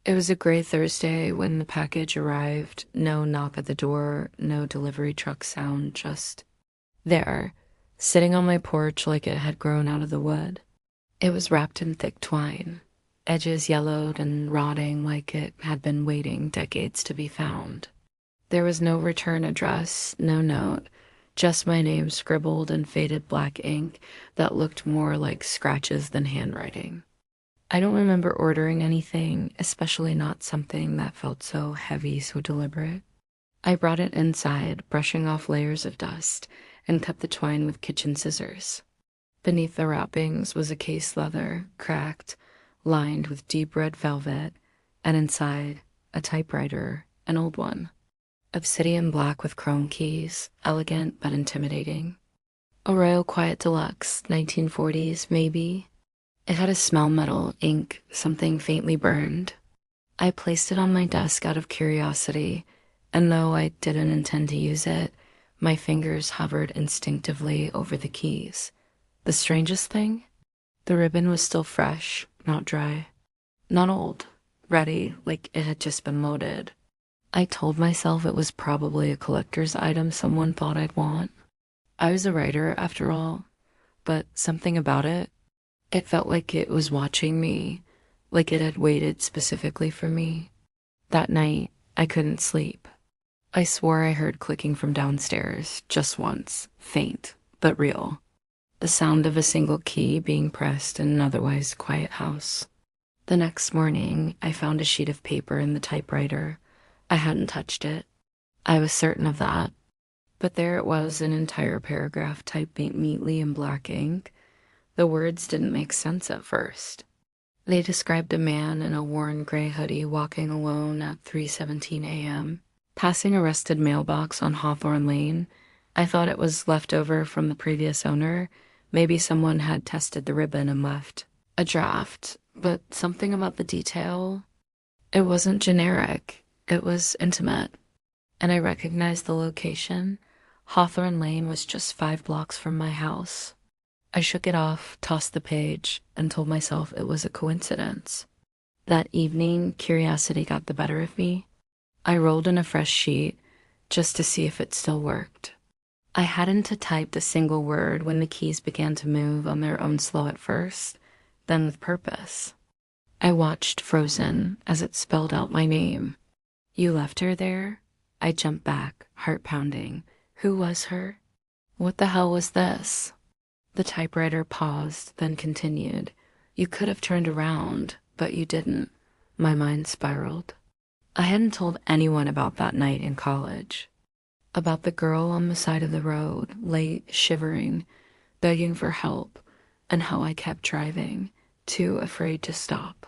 It was a gray Thursday when the package arrived. No knock at the door, no delivery truck sound, just there, sitting on my porch like it had grown out of the wood. It was wrapped in thick twine, edges yellowed and rotting like it had been waiting decades to be found. There was no return address, no note, just my name scribbled in faded black ink that looked more like scratches than handwriting. I don't remember ordering anything, especially not something that felt so heavy, so deliberate. I brought it inside, brushing off layers of dust, and cut the twine with kitchen scissors. Beneath the wrappings was a case leather, cracked, lined with deep red velvet, and inside, a typewriter, an old one. Obsidian black with chrome keys, elegant but intimidating. A Royal Quiet Deluxe, 1940s, maybe. It had a smell metal, ink, something faintly burned. I placed it on my desk out of curiosity, and though I didn't intend to use it, my fingers hovered instinctively over the keys. The strangest thing? The ribbon was still fresh, not dry, not old, ready, like it had just been loaded. I told myself it was probably a collector's item someone thought I'd want. I was a writer, after all, but something about it felt like it was watching me, like it had waited specifically for me. That night, I couldn't sleep. I swore I heard clicking from downstairs, just once, faint, but real. The sound of a single key being pressed in an otherwise quiet house. The next morning, I found a sheet of paper in the typewriter. I hadn't touched it. I was certain of that. But there it was, an entire paragraph typed neatly in black ink. The words didn't make sense at first. They described a man in a worn gray hoodie walking alone at 3:17 a.m., passing a rusted mailbox on Hawthorne Lane. I thought it was left over from the previous owner. Maybe someone had tested the ribbon and left a draft, but something about the detail, it wasn't generic. It was intimate. And I recognized the location. Hawthorne Lane was just 5 blocks from my house. I shook it off, tossed the page, and told myself it was a coincidence. That evening, curiosity got the better of me. I rolled in a fresh sheet just to see if it still worked. I hadn't typed a single word when the keys began to move on their own slow at first, then with purpose. I watched frozen as it spelled out my name. You left her there? I jumped back, heart pounding. Who was her? What the hell was this? The typewriter paused, then continued. You could have turned around, but you didn't. My mind spiraled. I hadn't told anyone about that night in college. About the girl on the side of the road, late, shivering, begging for help, and how I kept driving, too afraid to stop.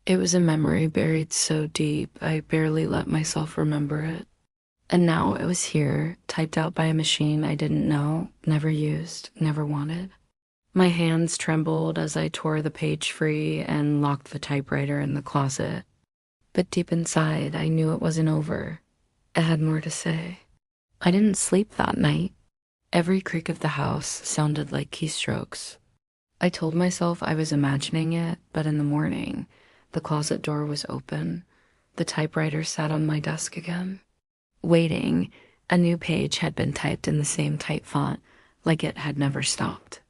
It was a memory buried so deep I barely let myself remember it. And now it was here, typed out by a machine I didn't know, never used, never wanted. My hands trembled as I tore the page free and locked the typewriter in the closet. But deep inside, I knew it wasn't over. It had more to say. I didn't sleep that night. Every creak of the house sounded like keystrokes. I told myself I was imagining it, but in the morning, the closet door was open. The typewriter sat on my desk again. Waiting, a new page had been typed in the same type font, like it had never stopped.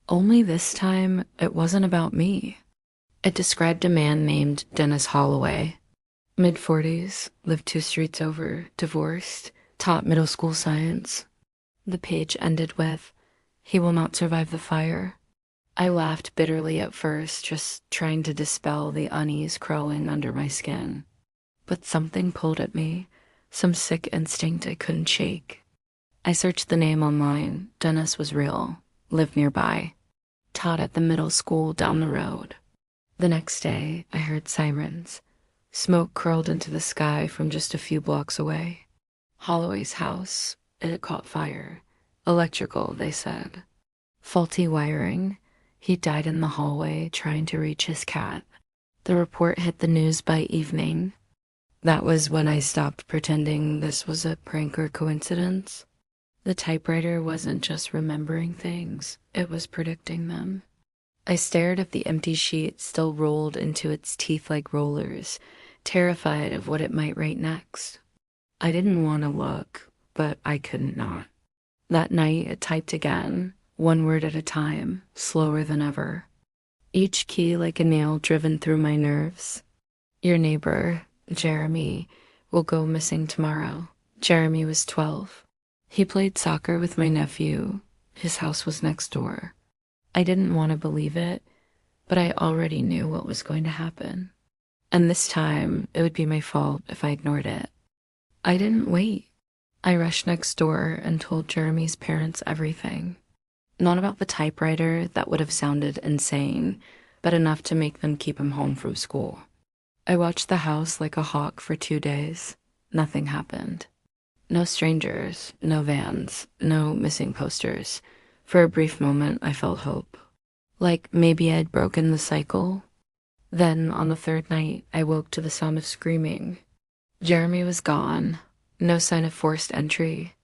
Only this time, it wasn't about me. It described a man named Dennis Holloway. Mid-40s, lived 2 streets over, divorced, taught middle school science. The page ended with, "He will not survive the fire." I laughed bitterly at first, just trying to dispel the unease crawling under my skin. But something pulled at me. Some sick instinct I couldn't shake. I searched the name online. Dennis was real, lived nearby, taught at the middle school down the road. The next day, I heard sirens. Smoke curled into the sky from just a few blocks away. Holloway's house, it had caught fire. Electrical, they said. Faulty wiring. He died in the hallway trying to reach his cat. The report hit the news by evening. That was when I stopped pretending this was a prank or coincidence. The typewriter wasn't just remembering things, it was predicting them. I stared at the empty sheet still rolled into its teeth like rollers, terrified of what it might write next. I didn't want to look, but I couldn't not. That night, it typed again, one word at a time, slower than ever. Each key like a nail driven through my nerves. Your neighbor, Jeremy, will go missing tomorrow. Jeremy was 12. He played soccer with my nephew. His house was next door. I didn't want to believe it, but I already knew what was going to happen. And this time, it would be my fault if I ignored it. I didn't wait. I rushed next door and told Jeremy's parents everything. Not about the typewriter, that would have sounded insane, but enough to make them keep him home from school. I watched the house like a hawk for 2 days. Nothing happened. No strangers, no vans, no missing posters. For a brief moment, I felt hope. Like maybe I'd broken the cycle. Then, on the third night, I woke to the sound of screaming. Jeremy was gone. No sign of forced entry.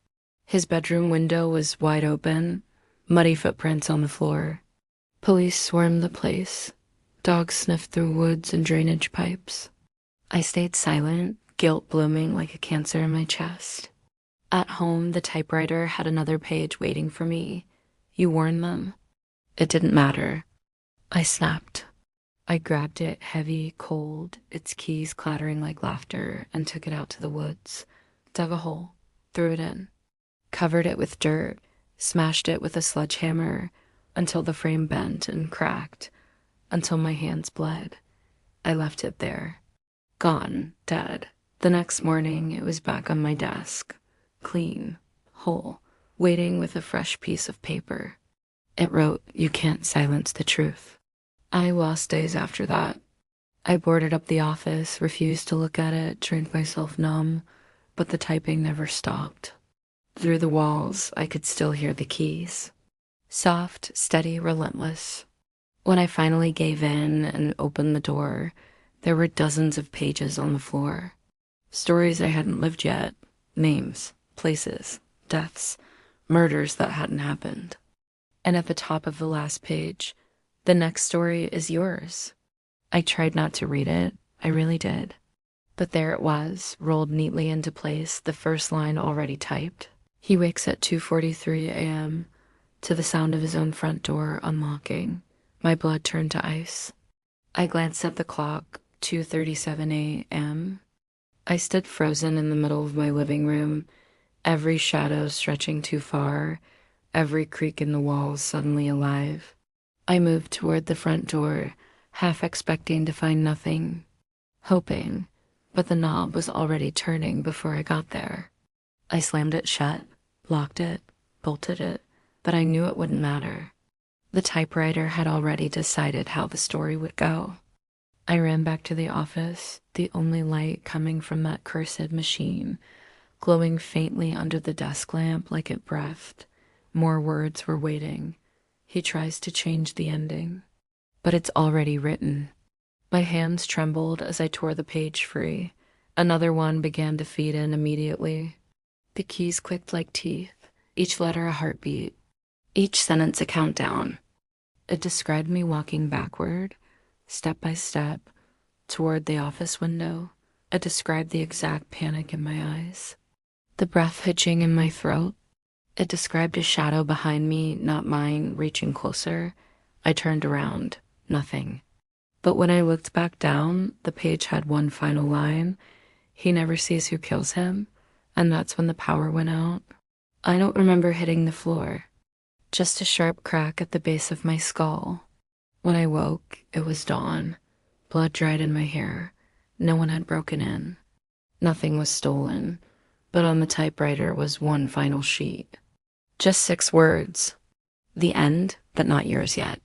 His bedroom window was wide open, muddy footprints on the floor. Police swarmed the place. Dogs sniffed through woods and drainage pipes. I stayed silent, guilt blooming like a cancer in my chest. At home, the typewriter had another page waiting for me. You warned them. It didn't matter. I snapped. I grabbed it, heavy, cold, its keys clattering like laughter, and took it out to the woods. Dug a hole, threw it in, covered it with dirt, smashed it with a sledgehammer until the frame bent and cracked, until my hands bled. I left it there. Gone, dead. The next morning, it was back on my desk, clean, whole, waiting with a fresh piece of paper. It wrote, "You can't silence the truth." I lost days after that. I boarded up the office, refused to look at it, trained myself numb, but the typing never stopped. Through the walls, I could still hear the keys. Soft, steady, relentless. When I finally gave in and opened the door, there were dozens of pages on the floor. Stories I hadn't lived yet. Names, places, deaths, murders that hadn't happened. And at the top of the last page, "The next story is yours." I tried not to read it. I really did. But there it was, rolled neatly into place, the first line already typed. He wakes at 2:43 a.m. to the sound of his own front door unlocking. My blood turned to ice. I glanced at the clock, 2:37 a.m. I stood frozen in the middle of my living room, every shadow stretching too far, every creak in the walls suddenly alive. I moved toward the front door, half expecting to find nothing, hoping, but the knob was already turning before I got there. I slammed it shut, locked it, bolted it, but I knew it wouldn't matter. The typewriter had already decided how the story would go. I ran back to the office, the only light coming from that cursed machine, glowing faintly under the desk lamp like it breathed. More words were waiting. He tries to change the ending, but it's already written. My hands trembled as I tore the page free. Another one began to feed in immediately. The keys clicked like teeth, each letter a heartbeat, each sentence a countdown. It described me walking backward, step by step, toward the office window. It described the exact panic in my eyes, the breath hitching in my throat. It described a shadow behind me, not mine, reaching closer. I turned around. Nothing. But when I looked back down, the page had one final line. He never sees who kills him. And that's when the power went out. I don't remember hitting the floor. Just a sharp crack at the base of my skull. When I woke, it was dawn. Blood dried in my hair. No one had broken in. Nothing was stolen. But on the typewriter was one final sheet. Just 6 words. The end, but not yours yet.